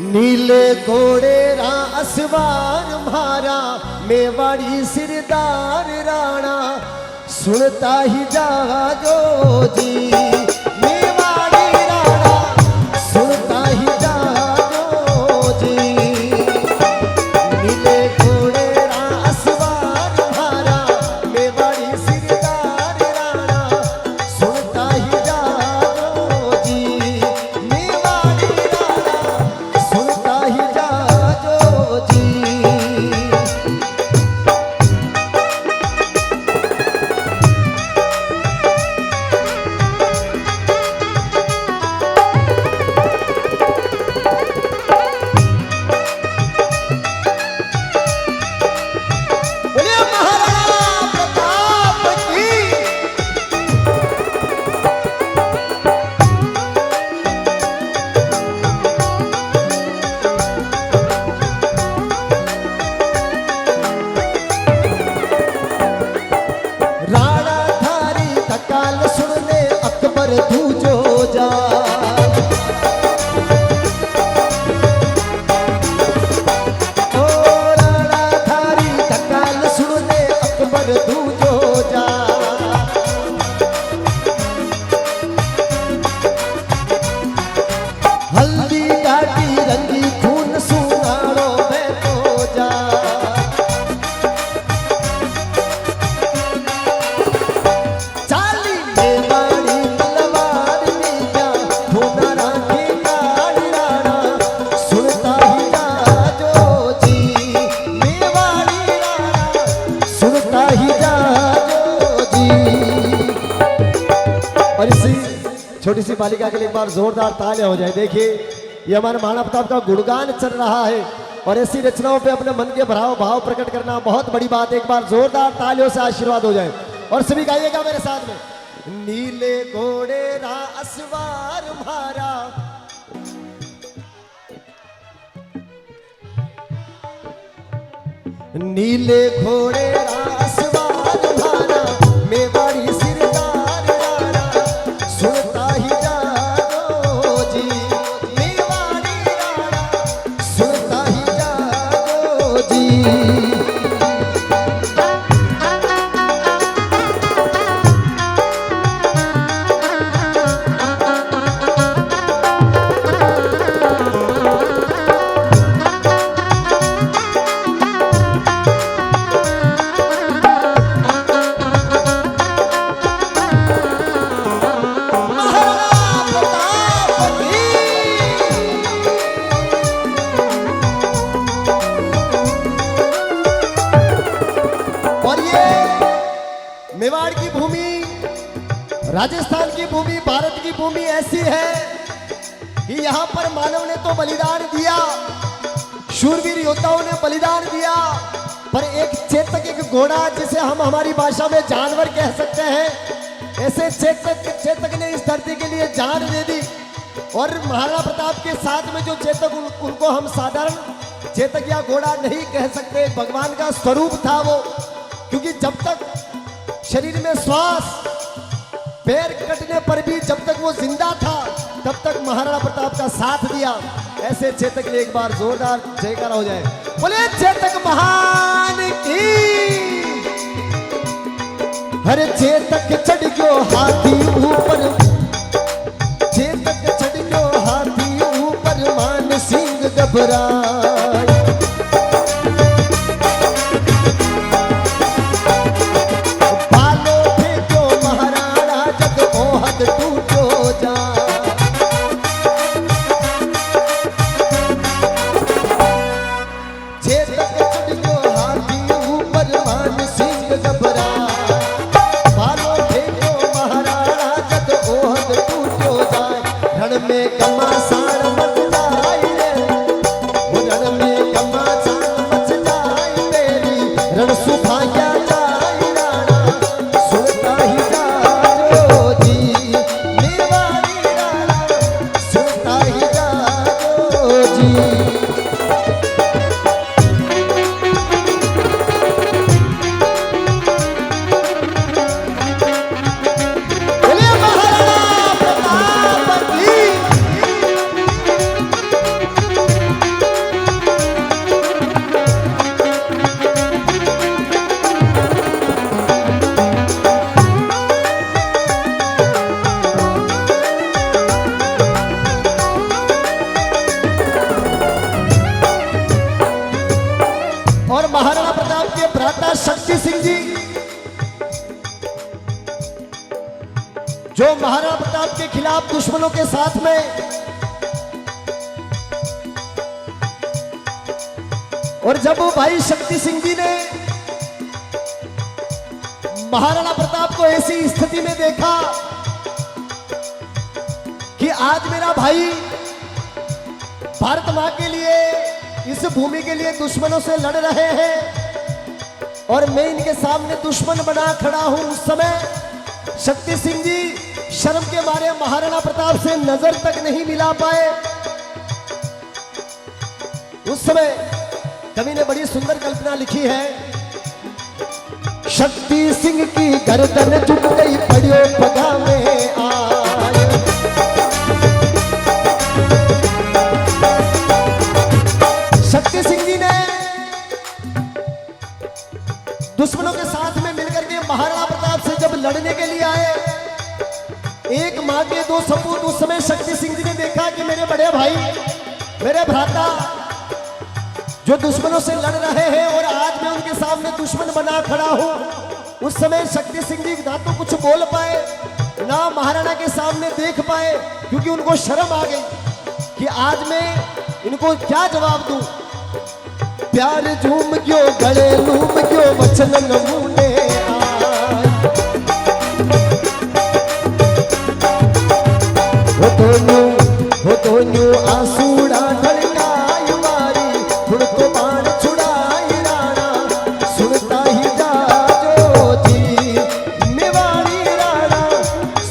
नीले घोड़े रा असवार मारा मेवाड़ी सिरदार राणा सुनता ही जागो जी मेवाड़ी राणा सुनता ही जागो जी नीले घोड़े रा असवार मारा मेवाड़ी सिरदार राणा सुनता ही जागो जी मेवाड़ी राणा सुनता ही जागो जी। छोटी सी बालिका के लिए एक बार जोरदार तालियां हो जाए। देखिए ये हमारे महाराणा प्रताप का गुणगान चल रहा है और ऐसी रचनाओं पे अपने मन के भाव प्रकट करना बहुत बड़ी बात है। एक बार जोरदार तालियों से आशीर्वाद हो जाए और सभी गाइएगा मेरे साथ में। नीले घोड़े रा असवार मारा नीले घोड़े रा असवार मारा मेवाड़ी सिरदार राणा सुनता ही जागो जी मेवाड़ी राणा सुनता ही जागो जी। मेवाड़ की भूमि, राजस्थान की भूमि, भारत की भूमि ऐसी है कि यहाँ पर मानव ने तो बलिदान दिया, शूरवीर योद्धाओं ने बलिदान दिया, पर एक चेतक, एक घोड़ा जिसे हम हमारी भाषा में जानवर कह सकते हैं, ऐसे चेतक ने इस धरती के लिए जान दे दी। और महाराणा प्रताप के साथ में जो चेतक, उनको हम साधारण चेतक या घोड़ा नहीं कह सकते, भगवान का स्वरूप था वो, क्योंकि जब तक शरीर में श्वास, पैर कटने पर भी जब तक वो जिंदा था तब तक महाराणा प्रताप का साथ दिया। ऐसे चेतक ने एक बार जोरदार जयकारा हो जाए, बोले चेतक महान की। हर चेतक चढ़ गयो हाथी ऊपर, चेतक चढ़ गयो हाथी ऊपर, मान सिंह घबराए। प्रताप के खिलाफ दुश्मनों के साथ में। और जब वो भाई शक्ति सिंह जी ने महाराणा प्रताप को ऐसी स्थिति में देखा कि आज मेरा भाई भारत मां के लिए, इस भूमि के लिए दुश्मनों से लड़ रहे हैं और मैं इनके सामने दुश्मन बना खड़ा हूं, उस समय शक्ति सिंह जी शर्म के मारे महाराणा प्रताप से नजर तक नहीं मिला पाए। उस समय कवि ने बड़ी सुंदर कल्पना लिखी है। शक्ति सिंह की गर्दन झुक गई, पड़ियो पगा में आए। शक्ति सिंह जी ने दुश्मनों के साथ में मिलकर के महाराणा प्रताप से जब लड़ने के लिए आए, एक मां के दो सपूत। उस समय शक्ति सिंह जी ने देखा कि मेरे बड़े भाई, मेरे भ्राता जो दुश्मनों से लड़ रहे हैं और आज मैं उनके सामने दुश्मन बना खड़ा हूं। उस समय शक्ति सिंह जी ना तो कुछ बोल पाए, ना महाराणा के सामने देख पाए, क्योंकि उनको शर्म आ गई कि आज मैं इनको क्या जवाब दूं। प्यार झूम क्यों, गले लूम क्यों, वचन नमूने आए। हो तो न्यू आंसूड़ा ढलकाई मारी, हुण तो बाण छुड़ाई राणा, सुनता ही जाजो जी मेवाड़ी राणा,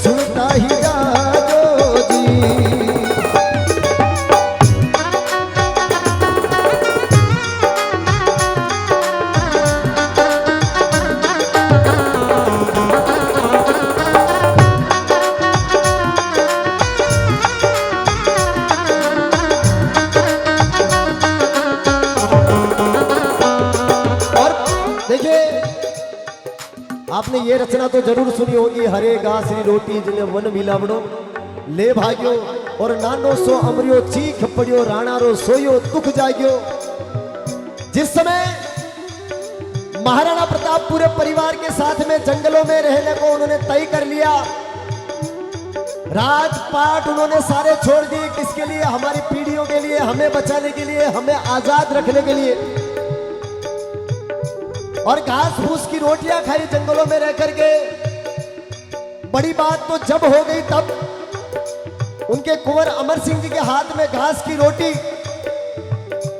सुनता ही जाजो जी। आपने ये रचना तो जरूर सुनी होगी। हरे घासरी रोटी जिन्हें वन मिलावड़ो ले भाग्यो, और नानो सो अमरियो चीख पड़ियो, राणा रो सोयो दुख जाग्यो। जिस समय महाराणा प्रताप पूरे परिवार के साथ में जंगलों में रहने को उन्होंने तय कर लिया, राजपाट उन्होंने सारे छोड़ दिए। किसके लिए? हमारी पीढ़ियों के लिए, हमें बचाने के लिए, हमें आजाद रखने के लिए। और घास फूस की रोटियां खाई जंगलों में रह करके। बड़ी बात तो जब हो गई तब उनके कुंवर अमर सिंह जी के हाथ में घास की रोटी,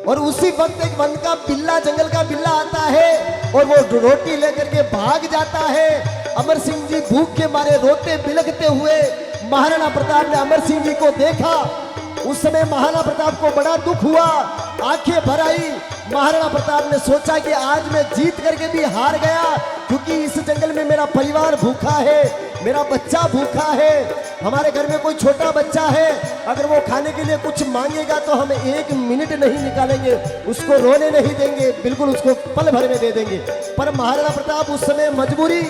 और उसी वक्त एक वन का बिल्ला, जंगल का बिल्ला आता है और वो रोटी लेकर के भाग जाता है। अमर सिंह जी भूख के मारे रोते बिलखते हुए महाराणा प्रताप ने अमर सिंह जी को देखा। उस समय महाराणा प्रताप को बड़ा दुख हुआ, आंखें भर आई। महाराणा प्रताप ने सोचा कि आज मैं जीत करके भी हार गया, क्योंकि इस जंगल में मेरा परिवार भूखा है, मेरा बच्चा भूखा है, हमारे घर में कोई छोटा बच्चा है, अगर वो खाने के लिए कुछ मांगेगा तो हम 1 मिनट नहीं निकालेंगे, उसको रोने नहीं देंगे, बिल्कुल उसको पल भर में दे देंगे। पर महाराणा प्रताप उस समय मजबूरी,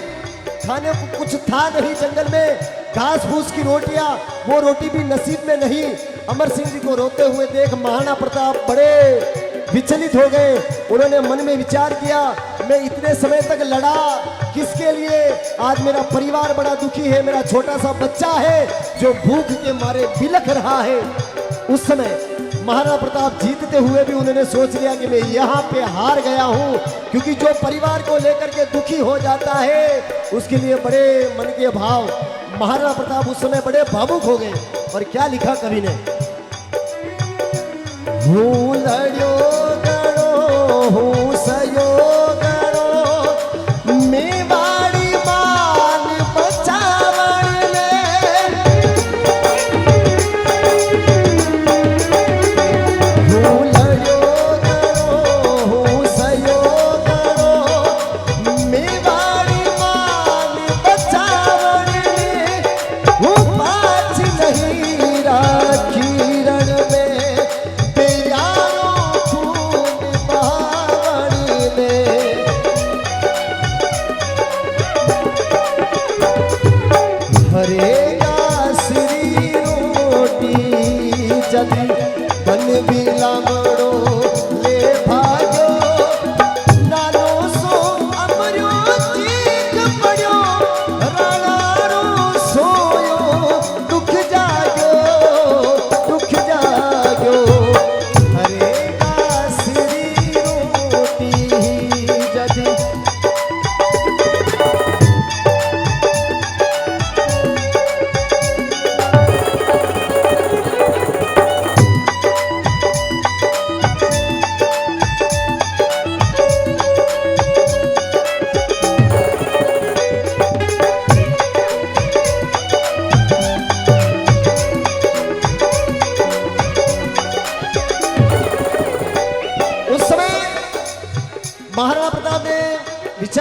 खाने को कुछ था नहीं जंगल में, घास फूस की रोटियां, वो रोटी भी नसीब में नहीं। अमर सिंह जी को रोते हुए देख महाराणा प्रताप बड़े विचलित हो गए। उन्होंने मन में विचार किया, मैं इतने समय तक लड़ा किसके लिए? आज मेरा परिवार बड़ा दुखी है, मेरा छोटा सा बच्चा है जो भूख के मारे बिलख रहा है। उस समय महाराणा प्रताप जीतते हुए भी उन्होंने सोच लिया कि मैं यहाँ पे हार गया हूँ, क्योंकि जो परिवार को लेकर के दुखी हो जाता है उसके लिए बड़े मन के भाव। महाराणा प्रताप उस समय बड़े भावुक हो गए। और क्या लिखा कवि ने? हूँ लड़ो गड़ो, हूँ सयो गड़ो, मेवाड़ी मान बचावन ले। हूँ लड़ो गड़ो, हूँ सयो गड़ो, मेवाड़ी मान बचावन ले। हूँ पाछ नहीं राखी रण में, बन बिला मड़ो ले भाग्यो, नानो सो अमरियो चीख पड़ियो, राणा रो सोयो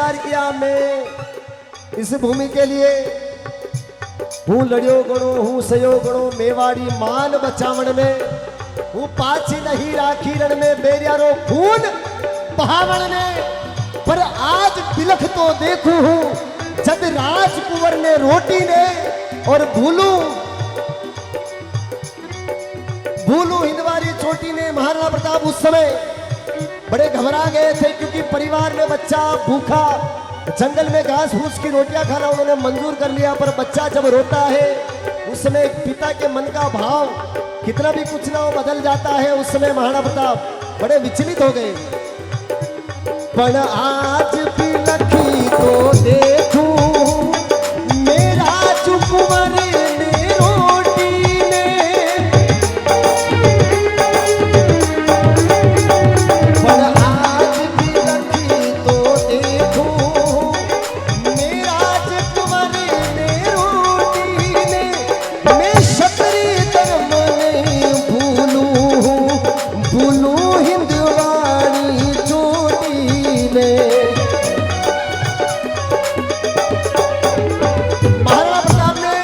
विचार किया मैं इस भूमि के लिए हूँ लड़ियो गणो हूँ सयो गणो मेवाड़ी मान बचावण में हूँ पाछी नहीं राखी रण में बेरियारो खून बहावण में। पर आज बिलख तो देखू हूँ जद राजकुंवर ने रोटी ने और भूलू हिंदवारी चोटी ने। महाराणा प्रताप उस समय बड़े घबरा गए थे क्योंकि परिवार में बच्चा भूखा जंगल में घास फूस की रोटियां खाना उन्होंने मंजूर कर लिया। पर बच्चा जब रोता है उस समय पिता के मन का भाव कितना भी कुछ ना हो बदल जाता है। उस समय महाराणा प्रताप बड़े विचलित हो गए। पर आज भी लखी तो देखूं मेरा राजकुंवर ने रोटी ने। पर आज भी लखी तो देखूं मेरा राजकुंवर ने रोटी ने। मैं क्षत्रिय धर्म नहीं भूलू हिंदवाड़ी चोटी ने। महाराणा प्रताप ने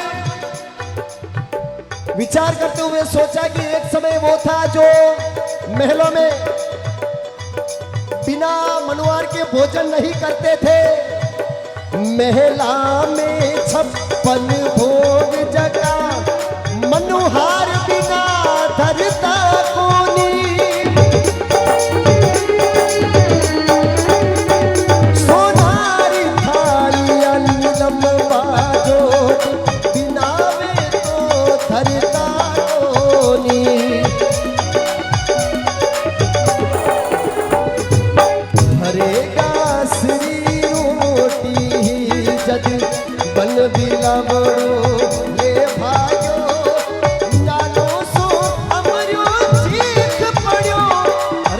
विचार करते हुए सोचा कि एक समय वो था जो महलों में बिना मनुआर के भोजन नहीं करते थे। महला में 56 भोग जगा मनुहार बिना धरता कोनी। सोनारी थाली अन्नम बाजो बिना वे तो धरता कोनी। हरेगा श्री रोटी जद बन बिला बड़ो ले भायो नानो सो अमर्यो चीख पड़ो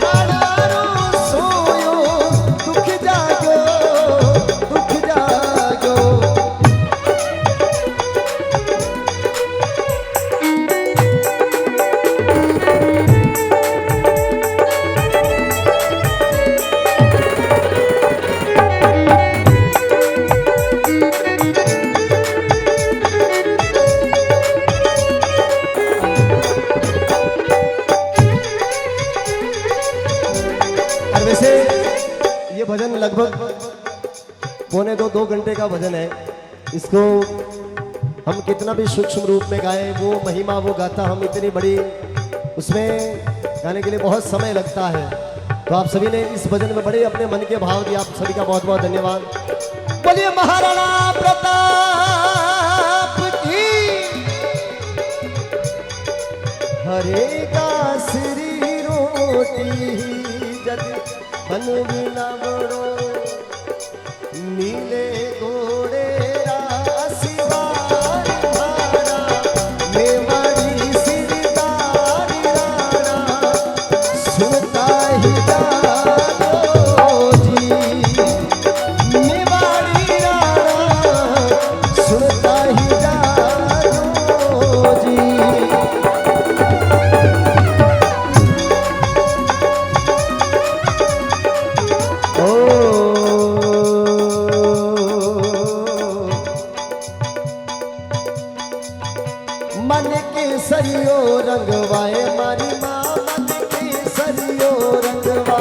राणा रो सोयो दुख जागो दुख जागो। और वैसे ये भजन लगभग पौने 2 घंटे का भजन है। इसको हम कितना भी सूक्ष्म रूप में गाएं वो महिमा वो गाथा हम इतनी बड़ी उसमें गाने के लिए बहुत समय लगता है। तो आप सभी ने इस भजन में बड़े अपने मन के भाव दिए। आप सभी का बहुत बहुत धन्यवाद। बोलिए महाराणा प्रताप की। हरेगा श्री रोटी जद बन बिना बड़ो नीले घोड़े रासिदार भाड़ा मेवाड़ी सिरदार राणा सुनता ही जानो जी। मेवाड़ी राणा सुनता ही जानो जी। मन के सरियो रंगवाए मारी माँ मन के सरियो रंगवा।